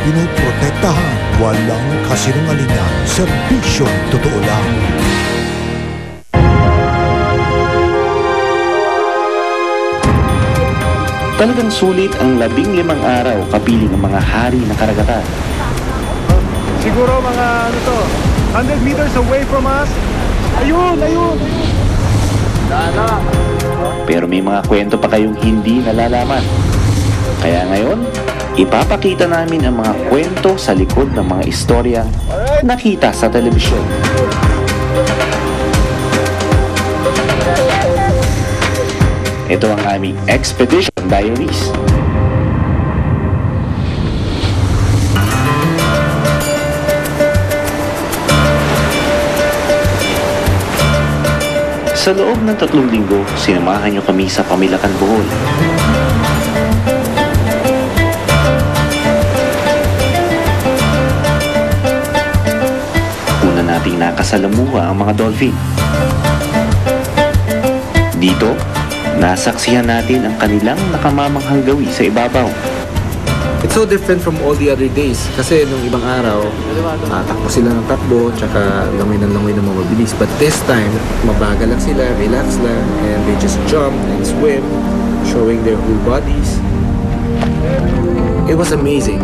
pinuprotektahan. Walang kasinungalingan, serbisyong totoo lang. Talagang sulit ang 15 araw kapiling ang mga hari ng karagatan. Siguro mga 100 meters away from us. Ayun! Pero may mga kwento pa kayong hindi nalalaman. Kaya ngayon, ipapakita namin ang mga kwento sa likod ng mga istoryang nakita sa telebisyon. Ito ang aming Expedition Diaries. Sa loob ng 3 linggo, sinamahan niyo kami sa Pamilakan, Bohol. Una nating nakasalamuha ang mga dolphin. Dito, nasaksihan natin ang kanilang nakamamanghang gawi sa ibabaw. It's so different from all the other days. Kasi nung ibang araw, takbo sila ng takbo, tsaka langoy ng mga mabilis. But this time, mabagal lang sila, relax lang, and they just jump and swim, showing their whole bodies. It was amazing.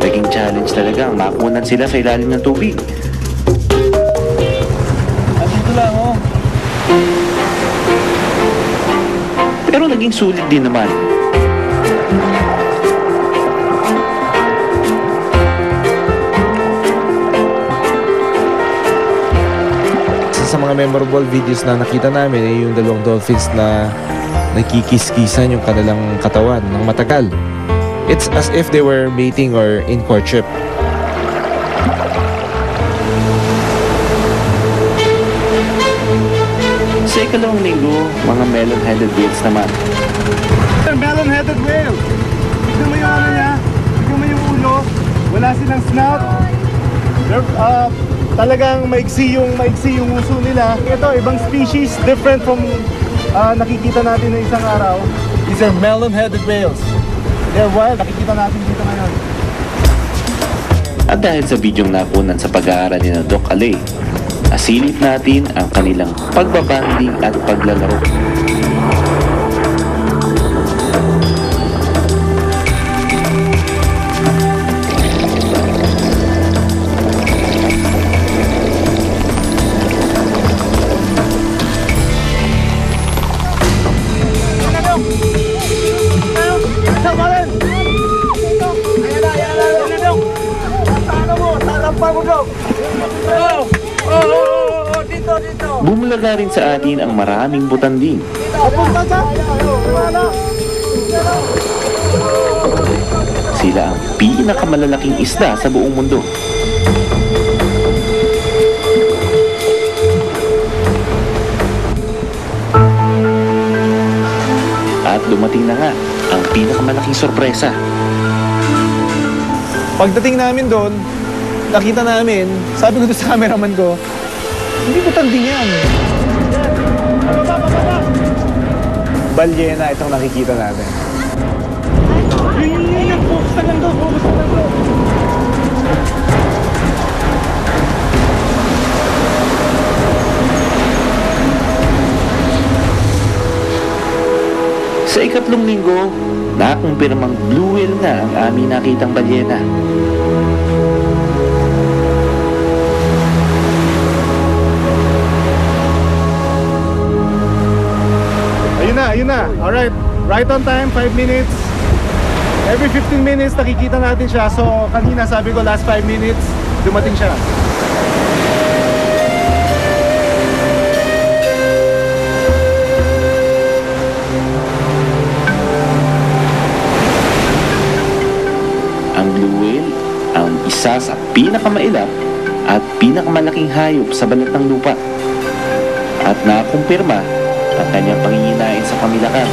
Naging challenge talaga ang makunan sila sa ilalim ng tubig. Andito lang, oh. Pero naging sulit din naman. Sa mga memorable videos na nakita namin ay yung dalawang dolphins na nagkikis-kisan yung kanilang katawan ng matagal. It's as if they were mating or in courtship. Sa ikalawang linggo, mga melon-headed whales naman. Melon-headed whale. Tignan mo yung ano niya. Tignan mo yung ulo. Wala silang snout. Talagang maiksi yung uso nila. Ito, ibang species, different from nakikita natin na isang araw. These are melon-headed whales. They're wild. Nakikita natin dito ngayon. At dahil sa bidyong nakunan sa pag-aaral ni Doc Ale, nasilip natin ang kanilang pagbabanding at paglalaro. Bumulaga rin sa atin ang maraming butanding. Sila ang pinakamalalaking isda sa buong mundo. At dumating na nga ang pinakamalaking sorpresa. Pagdating namin doon, nakita namin, sabi ko doon sa cameraman ko, hindi ko tanding yan. Balyena itong nakikita natin. Yun, focus na lang doon, focus na lang doon. Sa ikatlong linggo, nakumpirmang blue whale na ang aming nakitang balyena. Ayun na. Alright. Right on time, 5 minutes. Every 15 minutes nakikita natin siya. So kanina sabi ko last 5 minutes, dumating siya. Ang blue whale ang isa sa pinakamailap at pinakamalaking hayop sa balat ng lupa. At nakumpirma ang kanyang panginginain sa Pamilakan.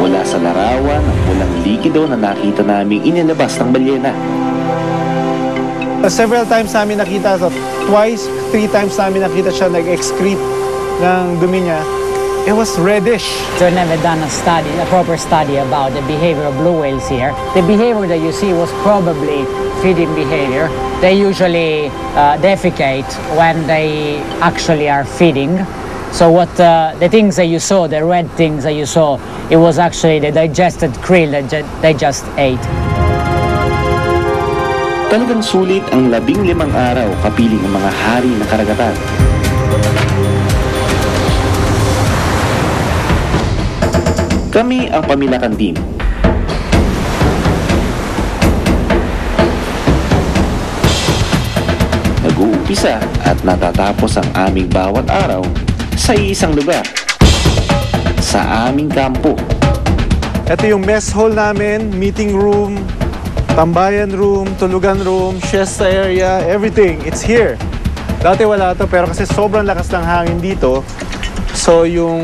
mula sa larawan ng pulang likido na nakita naming inilabas ng balyena. Several times namin nakita, so twice, 3 times namin nakita siya nag-excrete ng dumi niya. It was reddish. So we've never done a proper study about the behavior of blue whales here. The behavior that you see was probably feeding behavior. They usually defecate when they actually are feeding. So what the things that you saw, the red things that you saw, it was actually the digested krill that they just ate. Talagang sulit ang 15 araw kapiling ang mga hari ng karagatan. Kami ang Pamilakan Team. Nag-uumpisa at natatapos ang aming bawat araw sa isang lugar, sa aming kampo. Ito yung mess hall namin, meeting room, tambayan room, tulugan room, siesta area, everything. It's here. Dati wala to, pero kasi sobrang lakas ng hangin dito, so yung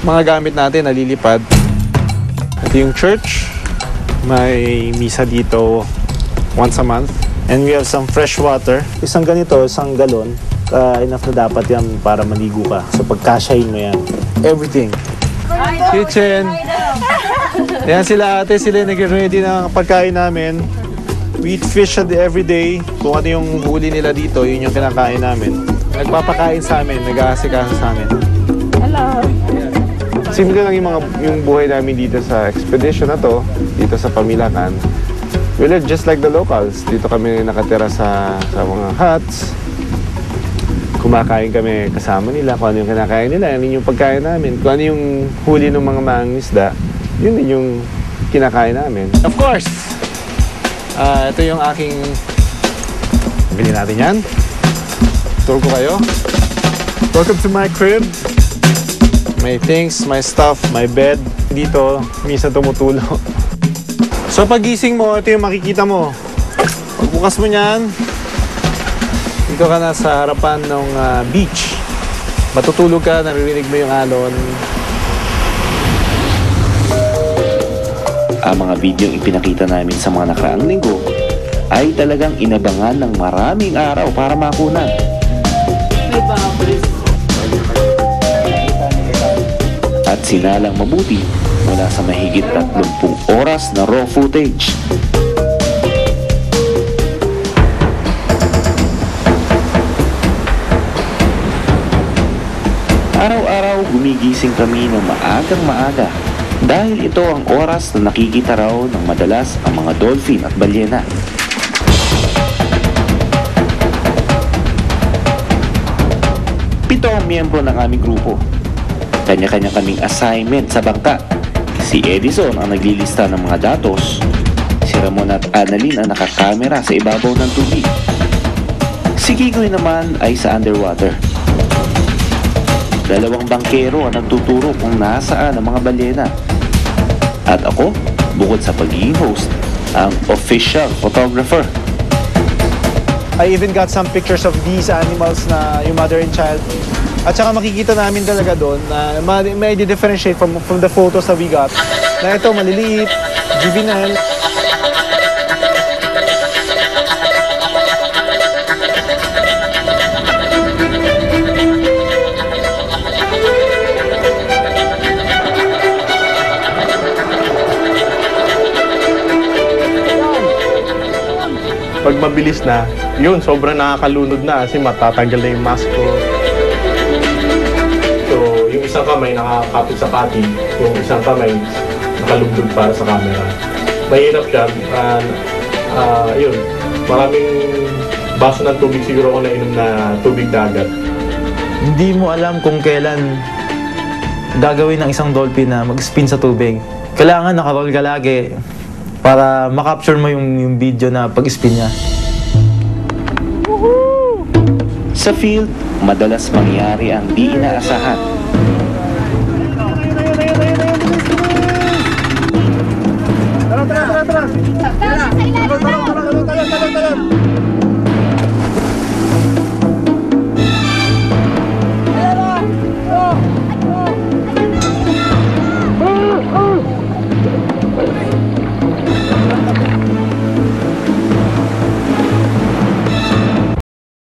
mga gamit natin nalilipad. Ito yung church. May misa dito once a month. And we have some fresh water. Isang ganito, isang galon. Enough na dapat yan para maligo ka. So pagkasyahin mo yan. Everything. Kitchen. Yan sila ate, sila nag-ready ng pagkain namin. We eat fish every day. Kung ano yung huli nila dito, yun yung kinakain namin. Nagpapakain sa amin, nag-aasikaso sa amin. Hello. Simple lang yung buhay namin dito sa expedition na to, dito sa Pamilakan. We live just like the locals. Dito kami nakatira sa mga huts. Kumakain kami kasama nila, kung ano yung kinakain nila, yun yung pagkain namin. Kung ano yung huli ng mga mangisda, yun din yung kinakain namin. Of course! Ito yung aking... Bilhin natin yan. Tour ko kayo. Welcome to my crib. My things, my stuff, my bed. Dito, minsan tumutulo. So pagising mo, ito yung makikita mo. Pagbukas mo niyan, dito ka na sa harapan ng beach. Matutulog ka, naririnig mo yung alon. Ang mga videong ipinakita namin sa mga nakaraang linggo ay talagang inabangan ng maraming araw para makunan. At sinalang mabuti mula sa mahigit 30 oras na raw footage. Araw-araw gumigising kami ng maagang maaga dahil ito ang oras na nakikita raw ng madalas ang mga dolphin at balyena. Pito ang miyembro ng aming grupo. Kanya-kanya kaming assignment sa bangka. Si Edison ang naglilista ng mga datos. Si Ramon at Annalyn ang nakakamera sa ibabaw ng tubig. Si Gigoy naman ay sa underwater. Dalawang bangkero ang nagtuturo kung nasaan ang mga balyena. At ako, bukod sa pagiging host, ang official photographer. I even got some pictures of these animals na yung mother and child. At saka makikita namin talaga doon na may differentiate from the photos that we got. Na ito, maliliit, juvenile. Pag mabilis na, yun, sobrang nakakalunod na kasi matatanggal na yung mask ko. So, yung isang kamay nakakapit sa pating, yung isang kamay nakalugdog para sa camera. Mahirap siya. Yun, maraming baso ng tubig siguro ako nainom na tubig dagat. Hindi mo alam kung kailan gagawin ng isang dolphin na mag-spin sa tubig. Kailangan nakaroll ka lagi para makapture mo yung video na pag-spin niya. Sa field, madalas mangyari ang di inaasahan.